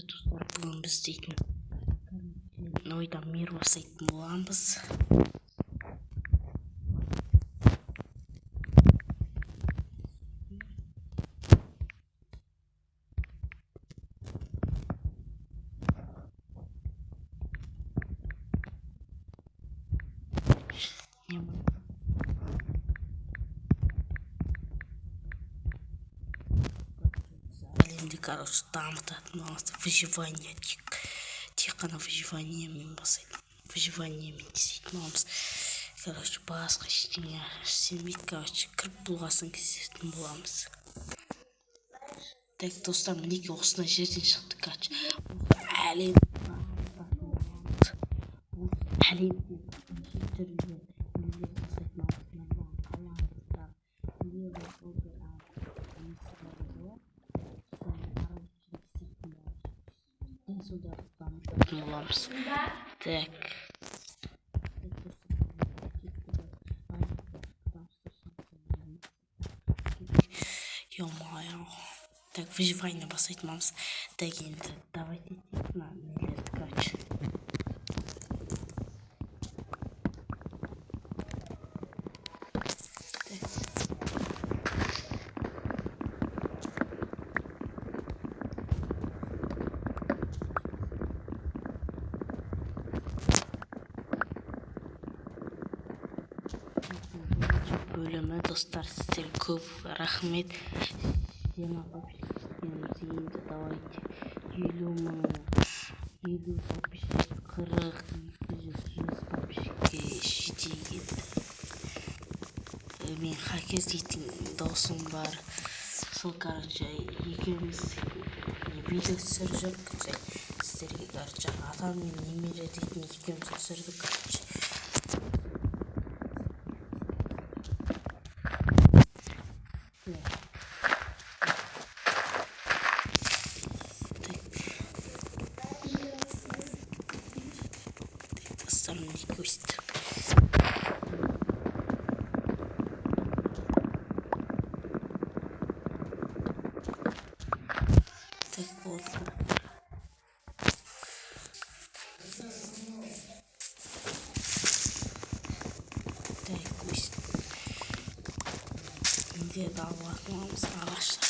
достар, бүгін біз дейтін ойда мир жасайтын боламыз. Әлемді, дамытатын выживание, тек қана выживаниемен басайды. Выживаниемен істейтін боламыз. Басқа ештеңе істемейді. Кіріп болғасын кездесетін боламыз. Так, достар, мінеки осындай жерден шықтық. Әлемді боламыз. Так. Ё-моё. Так, выживание басайтмамыз. Так, енді давайте на нелерді, короче. Bölümü dostlar, sizlere көп рахмет. Енді давайте 50 подписчик, 40, 200 подписчикке жетейік. Мен хакер дейтін досым бар. Сол, короче, екеуміз видео түсіріп жүрміз. Сіздерге, короче, атам мен немере дейтін екеуміз түсірдік, короче. Достарымды көстіп. Так, вот. Так, көстіп.Інде далуатымыз ағаштар.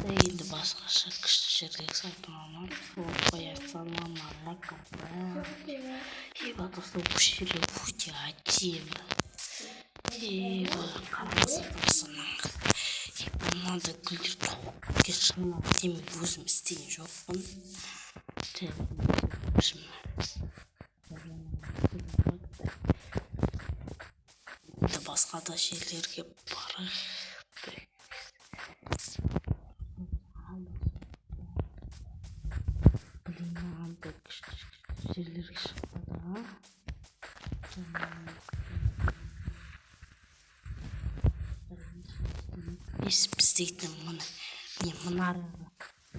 Енді басқаша күшті жерге сайтын аламын. Ассалаумағалейкум. Еба, достар, бұл жерге өте әдемі. Еба, қараңыздар достар. Еба, мынандай гүлдер тоқке шынымен әдемі, өзім істеген жоқпын. Енді басқа да жерлерге барайық. Жерлерге шықпады. Біз дейтін мұнарығы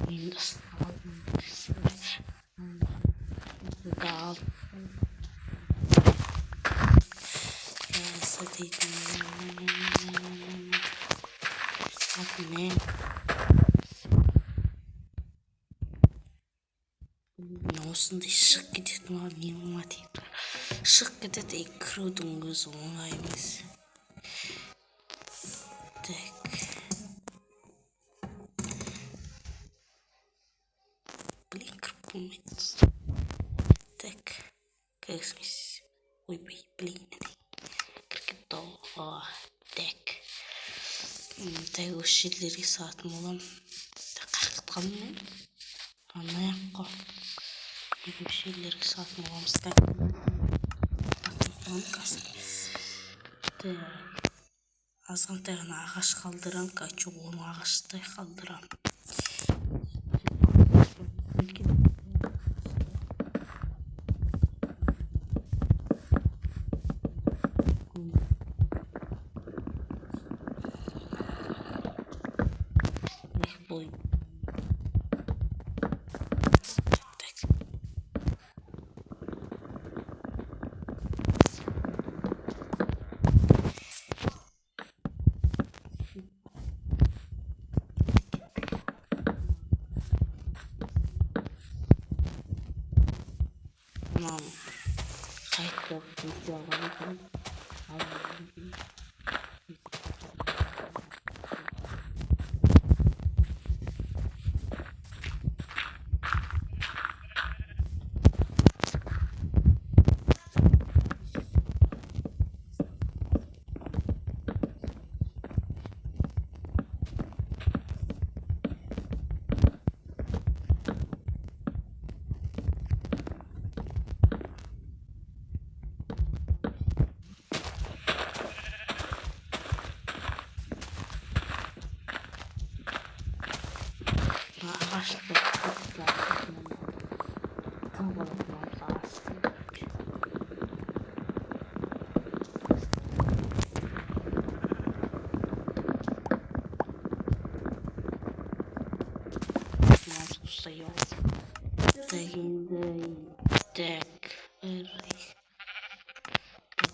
мен ұсталдым. Дейтін осындай шығып кететін ма, не ма дейді. Шығып кетеді, кірудің өзі оңай емес. Так. Блин, кіріп болмайды. Так. Көрсіңіз. Ойбай, блин. Кіріп доға. Так. Так, осы жерлерге сағатын болам. Қақытқан мен. Анаяқ қой. Екі жерлерге сағатын боламыз. Так. Азғантай ғана ағаш қалдырам. Качу оны ағаштай қалдырам. Tamam. Kayıtlı video alalım. Ağaçlı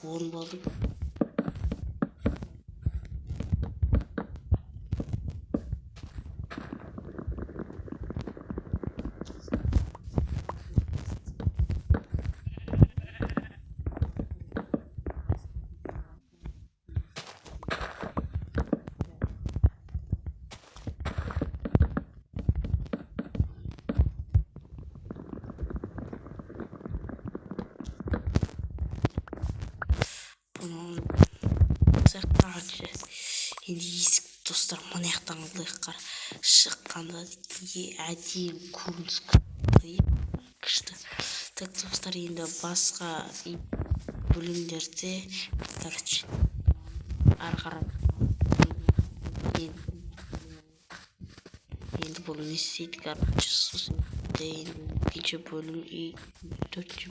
Bombalık. Bunu sadece eski dostlar manyak aldık şıkkanda әдейі көрініс күшті. Так достар, енді басқа бөлімдерде короче ары қарай енді бұл не істейді короче сосын екінші бөлім төртінші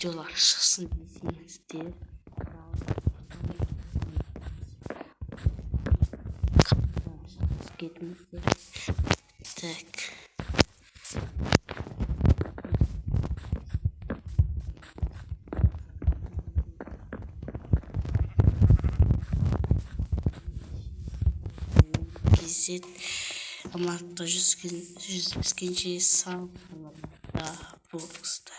videolar çıksın diyeceğinizdir. Gitmiştir. Tak. Gizit ama da 100 gün sağ olun. Box'ta.